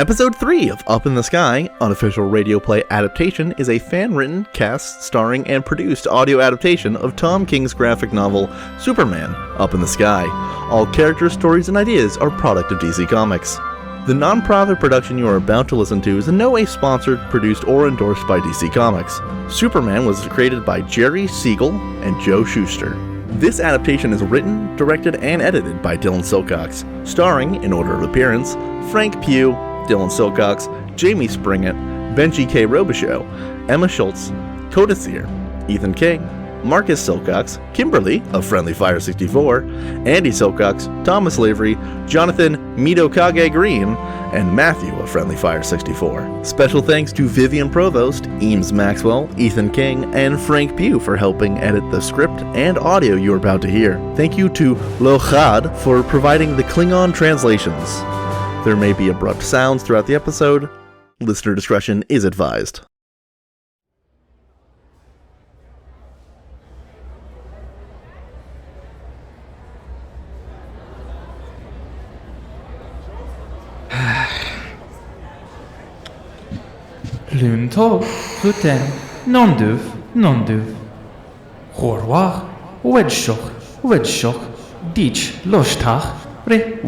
Episode 3 of Up in the Sky, Unofficial Radio Play Adaptation, is a fan-written, cast, starring, and produced audio adaptation of Tom King's graphic novel, Superman, Up in the Sky. All characters, stories, and ideas are product of DC Comics. The non-profit production you are about to listen to is in no way sponsored, produced, or endorsed by DC Comics. Superman was created by Jerry Siegel and Joe Shuster. This adaptation is written, directed, and edited by Dylan Silcox, starring, in order of appearance, Frank Pugh, Dylan Silcox, Jamie Springett, Benji K. Robichaud, Emma Schulz, Koda, Ethan King, Marcus Silcox, Kimberly of Friendly Fire 64, Andy Silcox, Thomas Lavery, Jonathan MidoKage Green, and Matthew of Friendly Fire 64. Special thanks to Vivian Provost, Eames Maxwell, Ethan King, and Frank Pugh for helping edit the script and audio you're about to hear. Thank you to loghaD for providing the Klingon translations. There may be abrupt sounds throughout the episode. Listener discretion is advised. Lunto, Ruten, non-duv. Horwar, Wedshoch, Dich, Loshtach, Re.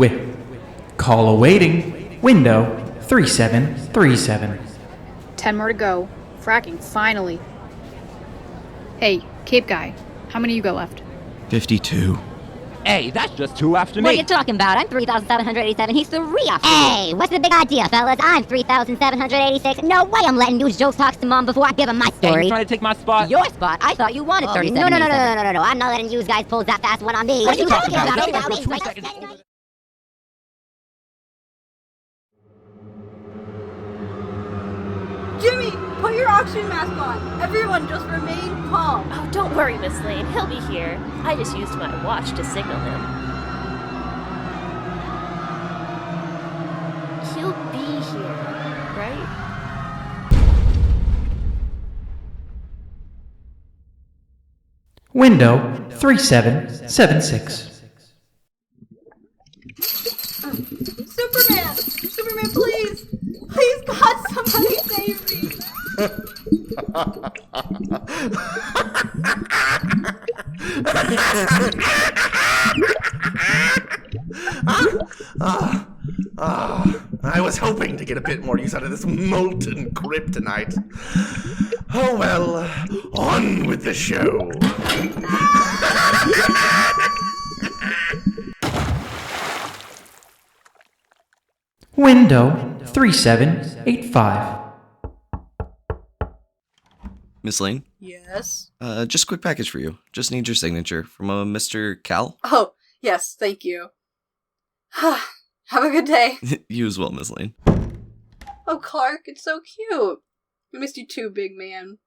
Call awaiting. Window 3737. 10 more to go. Fracking, finally. Hey, Cape Guy, how many you got left? 52. Hey, that's just 2 after me. What are you talking about? I'm 3,787. He's 3 after me. Hey, what's the big idea, fellas? I'm 3,786. No way I'm letting these jokes talk to Mom before I give him my Hey, story. you trying to take my spot? Your spot? I thought you wanted 37. No. I'm not letting you guys pull that fast one on me. What are you talking about? Jimmy, put your oxygen mask on. Everyone just remain calm. Oh, don't worry, Miss Lane. He'll be here. I just used my watch to signal him. He'll be here, right? Window 3776. Superman, please. Please, God, somebody save me. I was hoping to get a bit more use out of this molten kryptonite. Oh well, on with the show. Window 3785. Miss Lane? Yes? Just a quick package for you. Just need your signature from a Mr. Cal. Oh, yes, thank you. Have a good day. You as well, Miss Lane. Oh, Clark, it's so cute. I missed you too, big man.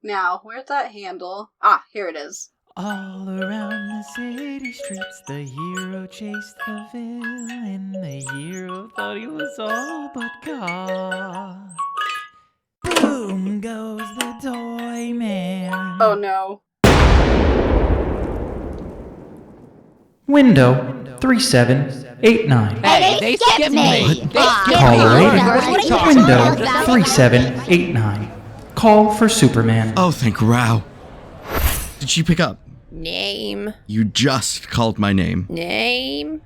Now, where's that handle? Ah, here it is. All around the city streets, the hero chased the villain. The hero thought he was all but caught. Boom goes the Toyman. Oh no. Window 3789. Hey, they skipped me. Call awaiting. Window 3789. Call for Superman. Oh, thank Rao. Did she pick up? Name. You just called my name. Name?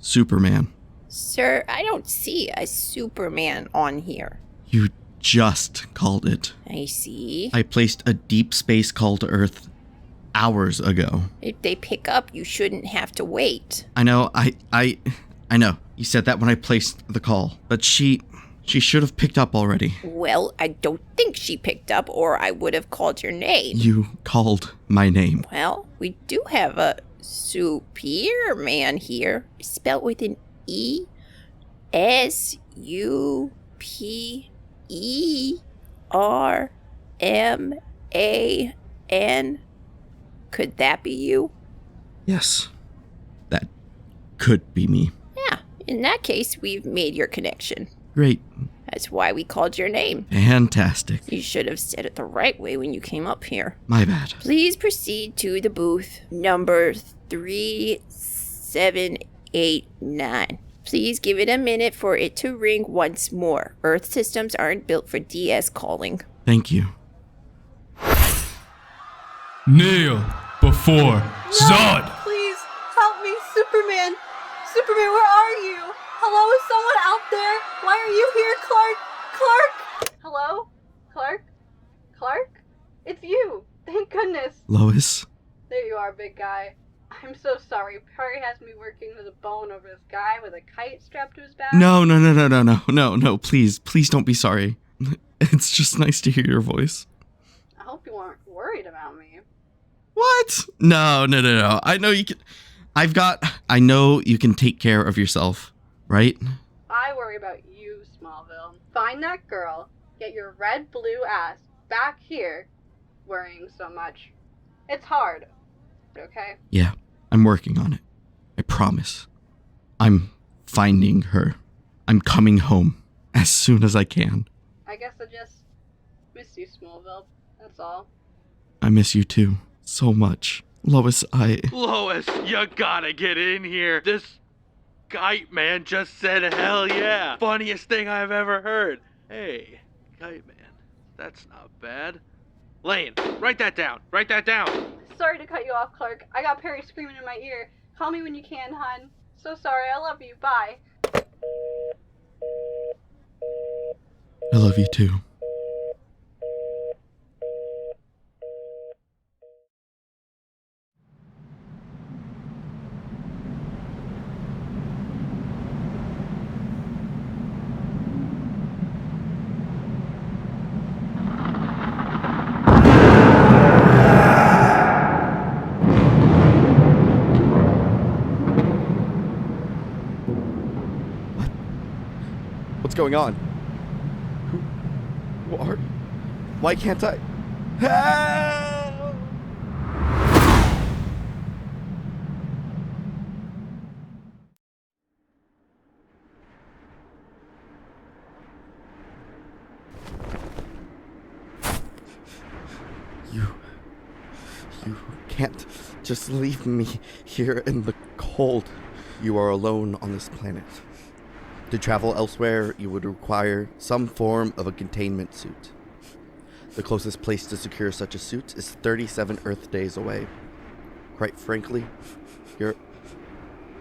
Superman. Sir, I don't see a Superman on here. You just called it. I see. I placed a deep space call to Earth hours ago. If they pick up, you shouldn't have to wait. I know, I know. You said that when I placed the call. But she should have picked up already. Well, I don't think she picked up, or I would have called your name. You called my name. Well, we do have a Superman here. Spelled with an E. SUPERMAN. Could that be you? Yes. That could be me. Yeah, in that case, we've made your connection. Great. That's why we called your name. Fantastic. You should have said it the right way when you came up here. My bad. Please proceed to the booth number 3789. Please give it a minute for it to ring once more. Earth systems aren't built for DS calling. Thank you. Kneel before Zod! Please, help me, Superman! Superman, where are you? Hello, is someone out there? Why are you here, Clark? Clark! Hello? Clark? Clark? It's you! Thank goodness! Lois? There you are, big guy. I'm so sorry. Perry has me working to the bone over this guy with a kite strapped to his back. No, please don't be sorry. It's just nice to hear your voice. I hope you weren't worried about me. What? No. I know you can... I know you can take care of yourself, right? I worry about you, Smallville. Find that girl, get your red-blue ass back here, worrying so much. It's hard, okay? Yeah, I'm working on it. I promise. I'm finding her. I'm coming home as soon as I can. I guess I just miss you, Smallville. That's all. I miss you too, so much. Lois, Lois, you gotta get in here. This kite man just said hell yeah. Funniest thing I've ever heard. Hey, kite man, that's not bad. Lane, write that down. Write that down. Sorry to cut you off, Clark. I got Perry screaming in my ear. Call me when you can, hon. So sorry. I love you. Bye. I love you too. What's going on? Who are you? Why can't I? Help! You can't just leave me here in the cold. You are alone on this planet. To travel elsewhere, you would require some form of a containment suit. The closest place to secure such a suit is 37 Earth days away. Quite frankly,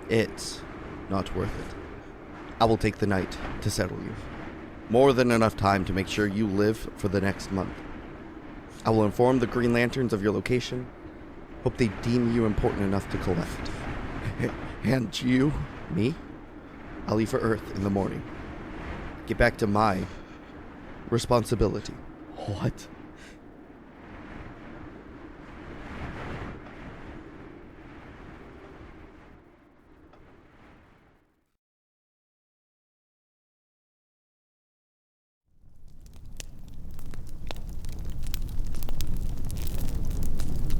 it's not worth it. I will take the night to settle you. More than enough time to make sure you live for the next month. I will inform the Green Lanterns of your location. Hope they deem you important enough to collect. And you, me, I'll leave for Earth in the morning. Get back to my responsibility. What?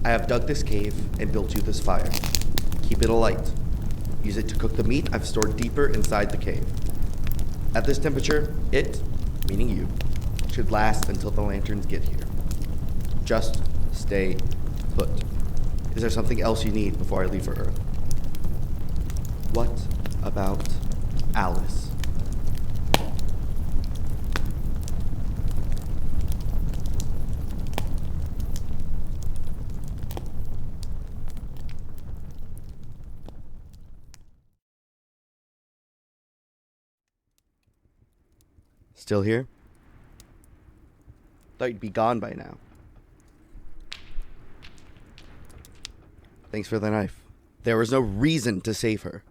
I have dug this cave and built you this fire. Keep it alight. Use it to cook the meat I've stored deeper inside the cave. At this temperature, it, meaning you, should last until the lanterns get here. Just stay put. Is there something else you need before I leave for Earth? What about Alice? Still here? Thought you'd be gone by now. Thanks for the knife. There was no reason to save her.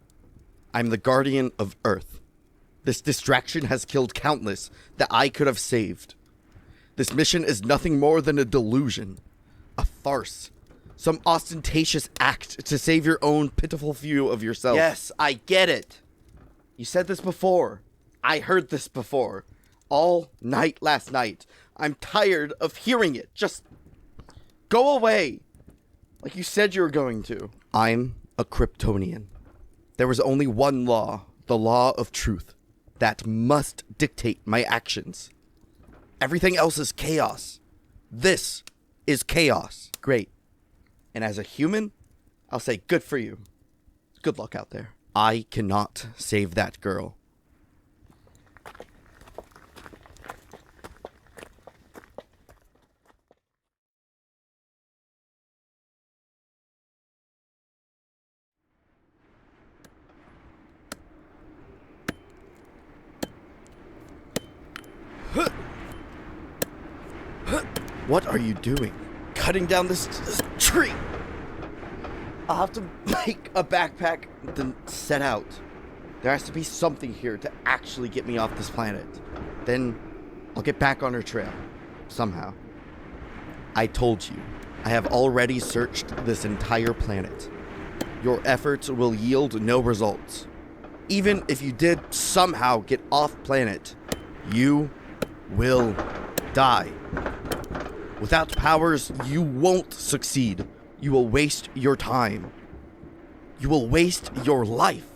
I'm the guardian of Earth. This distraction has killed countless that I could have saved. This mission is nothing more than a delusion. A farce. Some ostentatious act to save your own pitiful view of yourself. Yes, I get it. You said this before. I heard this before. All night last night. I'm tired of hearing it. Just go away. Like you said you were going to. I'm a Kryptonian. There is only one law, the law of truth, that must dictate my actions. Everything else is chaos. This is chaos. Great. And as a human, I'll say good for you. Good luck out there. I cannot save that girl. What are you doing? Cutting down this tree! I'll have to make a backpack, then set out. There has to be something here to actually get me off this planet. Then I'll get back on her trail. Somehow. I told you, I have already searched this entire planet. Your efforts will yield no results. Even if you did somehow get off planet, you will die. Without powers, you won't succeed. You will waste your time. You will waste your life.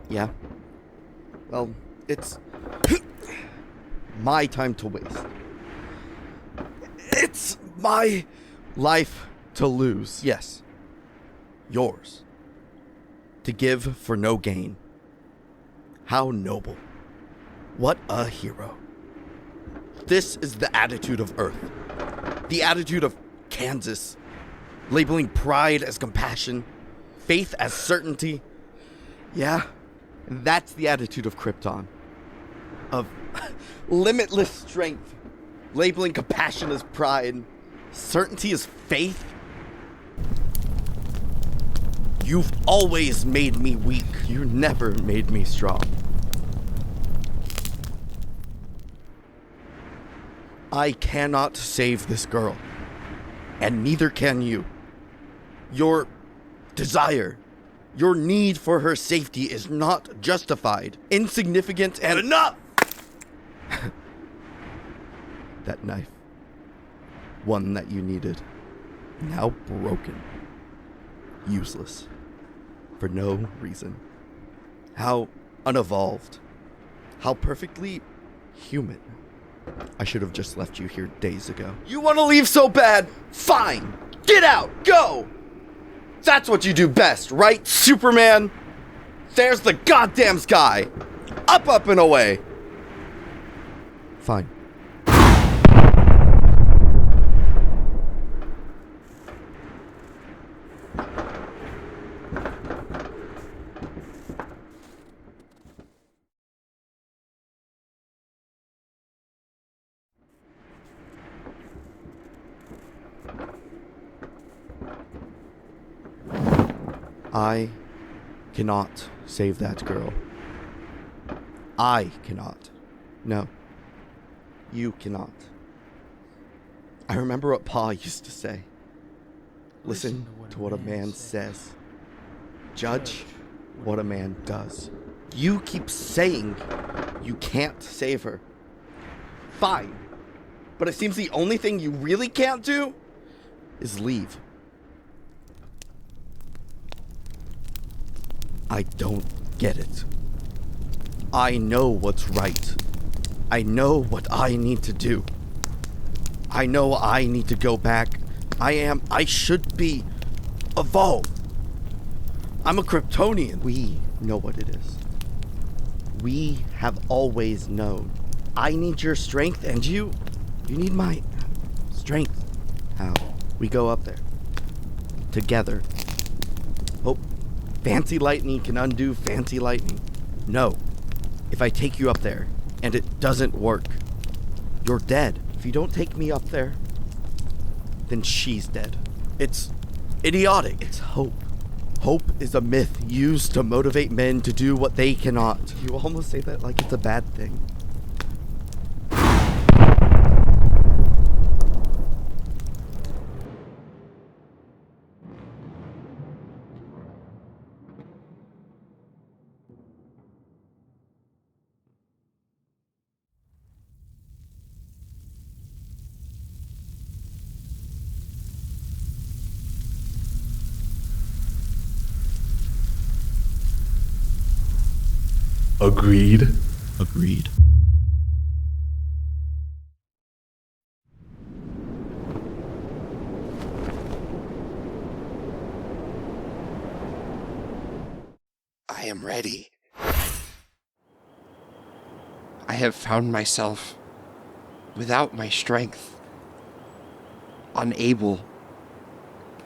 Yeah? Well, it's my time to waste. It's my life to lose. Yes. Yours. To give for no gain. How noble. What a hero. This is the attitude of Earth. The attitude of Kansas. Labeling pride as compassion. Faith as certainty. Yeah, that's the attitude of Krypton. Of limitless strength. Labeling compassion as pride. Certainty as faith. You've always made me weak. You never made me strong. I cannot save this girl. And neither can you. Your desire, your need for her safety is not justified, insignificant, and enough! That knife. One that you needed. Now broken. Useless. For no reason. How unevolved. How perfectly human. I should have just left you here days ago. You want to leave so bad? Fine! Get out! Go! That's what you do best, right, Superman? There's the goddamn sky! Up, up, and away! Fine. I cannot save that girl. I cannot. No. You cannot. I remember what Pa used to say. Listen to what a man says. Judge what a man does. You keep saying you can't save her. Fine. But it seems the only thing you really can't do is leave. I don't get it. I know what's right. I know what I need to do. I know I need to go back. I should be evolved. I'm a Kryptonian. We know what it is. We have always known. I need your strength and you need my strength. How? We go up there. Together. Oh. Fancy lightning can undo fancy lightning. No. If I take you up there, and it doesn't work, you're dead. If you don't take me up there, then she's dead. It's idiotic. It's hope. Hope is a myth used to motivate men to do what they cannot. You almost say that like it's a bad thing. Agreed. Agreed. I I am ready. I have found myself without my strength, unable,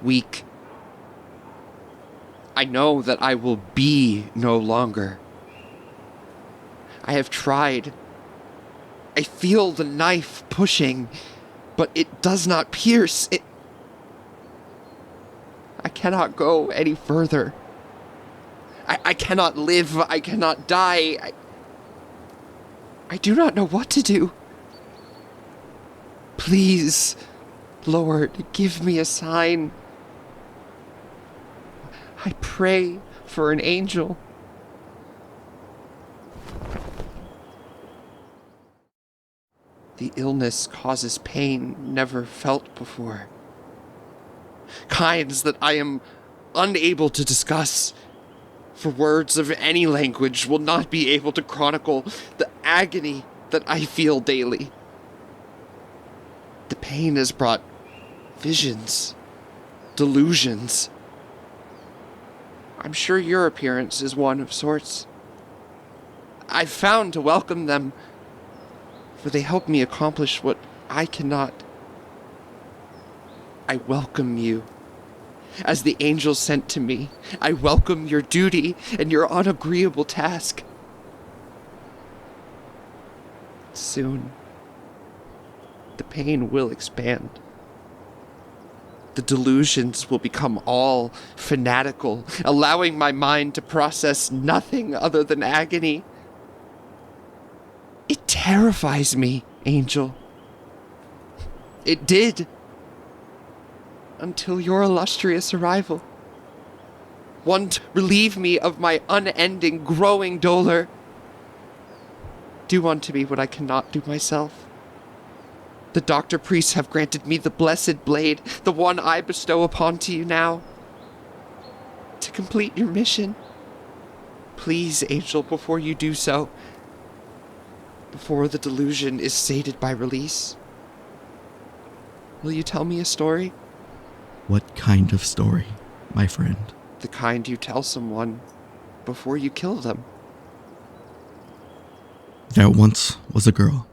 weak. I know that I will be no longer. I have tried. I feel the knife pushing, but it does not pierce. I cannot go any further. I cannot live. I cannot die. I do not know what to do. Please, Lord, give me a sign. I pray for an angel. The illness causes pain never felt before. Kinds that I am unable to discuss, for words of any language will not be able to chronicle the agony that I feel daily. The pain has brought visions, delusions. I'm sure your appearance is one of sorts. I've found to welcome them, for they help me accomplish what I cannot. I welcome you. As the angel sent to me, I welcome your duty and your unagreeable task. Soon, the pain will expand. The delusions will become all fanatical, allowing my mind to process nothing other than agony. It terrifies me, Angel. It did. Until your illustrious arrival. One to relieve me of my unending, growing dolor. Do unto me what I cannot do myself. The doctor priests have granted me the blessed blade, the one I bestow upon to you now. To complete your mission. Please, Angel, before you do so, before the delusion is sated by release, will you tell me a story? What kind of story, my friend? The kind you tell someone before you kill them. There once was a girl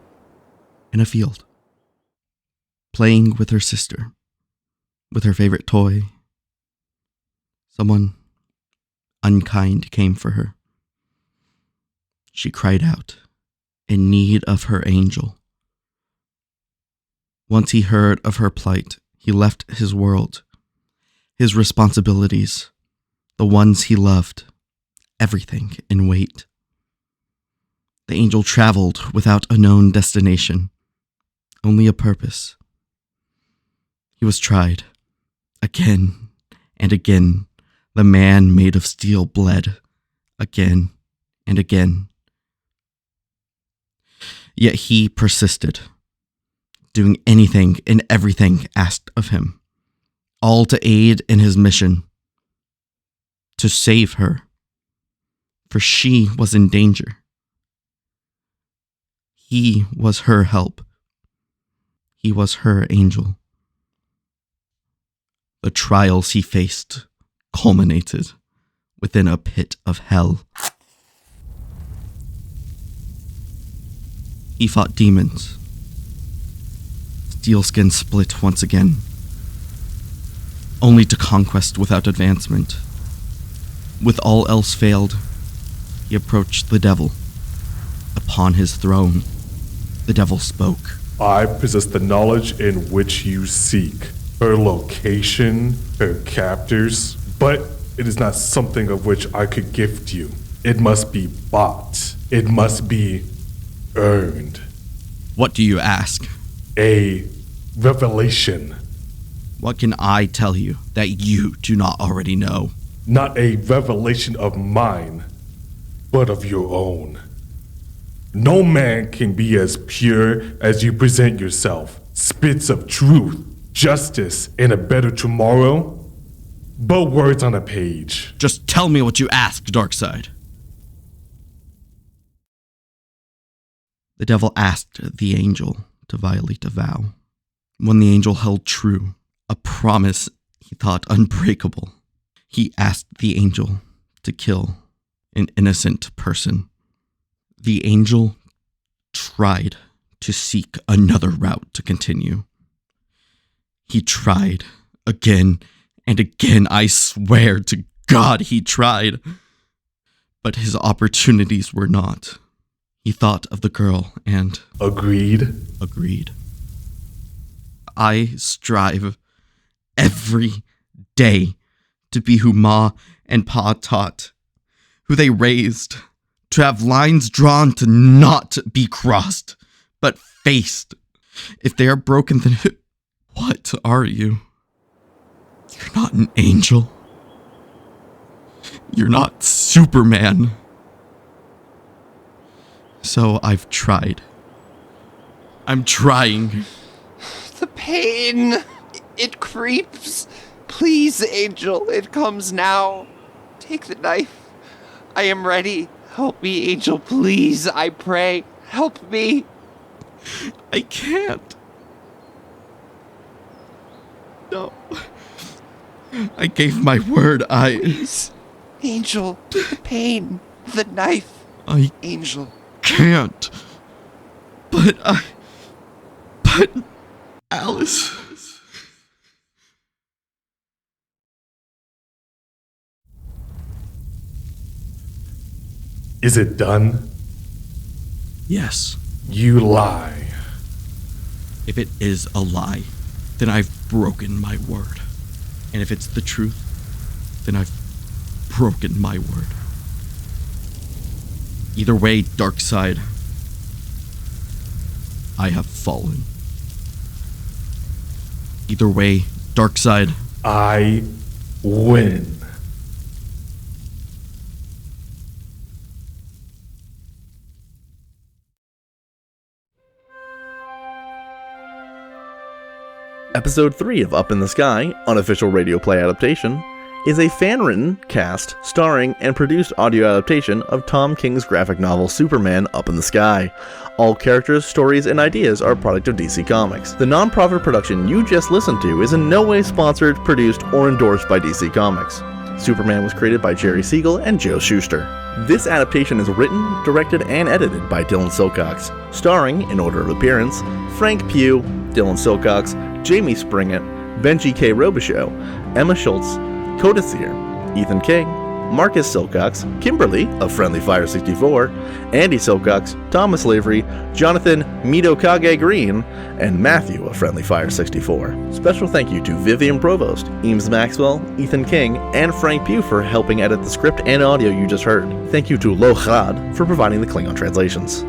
in a field, playing with her sister, with her favorite toy. Someone unkind came for her. She cried out, in need of her angel. Once he heard of her plight, he left his world, his responsibilities, the ones he loved, everything in wait. The angel traveled without a known destination, only a purpose. He was tried. Again and again, the man made of steel bled. Again and again. Yet he persisted, doing anything and everything asked of him, all to aid in his mission, to save her, for she was in danger. He was her help. He was her angel. The trials he faced culminated within a pit of hell. He fought demons. Steelskin split once again, only to conquest without advancement. With all else failed, he approached the devil. Upon his throne, the devil spoke. I possess the knowledge in which you seek, her location, her captors, but it is not something of which I could gift you. It must be bought. It must be earned. What do you ask? A revelation. What can I tell you that you do not already know? Not a revelation of mine, but of your own. No man can be as pure as you present yourself. Spits of truth, justice, and a better tomorrow, but words on a page. Just tell me what you ask, Darkseid. The devil asked the angel to violate a vow. When the angel held true, a promise he thought unbreakable, he asked the angel to kill an innocent person. The angel tried to seek another route to continue. He tried again and again. I swear to God he tried. But his opportunities were not. He thought of the girl and... Agreed. I strive every day to be who Ma and Pa taught, who they raised, to have lines drawn to not be crossed, but faced. If they are broken, then what are you? You're not an angel. You're not Superman. So I've tried. I'm trying. The pain, it creeps. Please, Angel, it comes now. Take the knife. I am ready. Help me, Angel, please, I pray. Help me. I can't. No. I gave my word. Please. Angel, the pain, the knife. Angel. Can't. But Alice. Is it done? Yes. You lie. If it is a lie, then I've broken my word. And if it's the truth, then I've broken my word. Either way, Darkseid, I have fallen. Either way, Darkseid, I win. Episode 3 of Up in the Sky, Unofficial Radio Play Adaptation, is a fan-written, cast, starring, and produced audio adaptation of Tom King's graphic novel Superman Up in the Sky. All characters, stories, and ideas are a product of DC Comics. The non-profit production you just listened to is in no way sponsored, produced, or endorsed by DC Comics. Superman was created by Jerry Siegel and Joe Shuster. This adaptation is written, directed, and edited by Dylan Silcox, starring, in order of appearance, Frank Pugh, Dylan Silcox, Jamie Springett, Benji K. Robichaud, Emma Schulz, Koda, Ethan King, Marcus Silcox, Kimberly of Friendly Fire 64, Andy Silcox, Thomas Lavery, Jonathan MidoKage Green, and Matthew of Friendly Fire 64. Special thank you to Vivian Provost, Eames Maxwell, Ethan King, and Frank Pugh for helping edit the script and audio you just heard. Thank you to loghaD for providing the Klingon translations.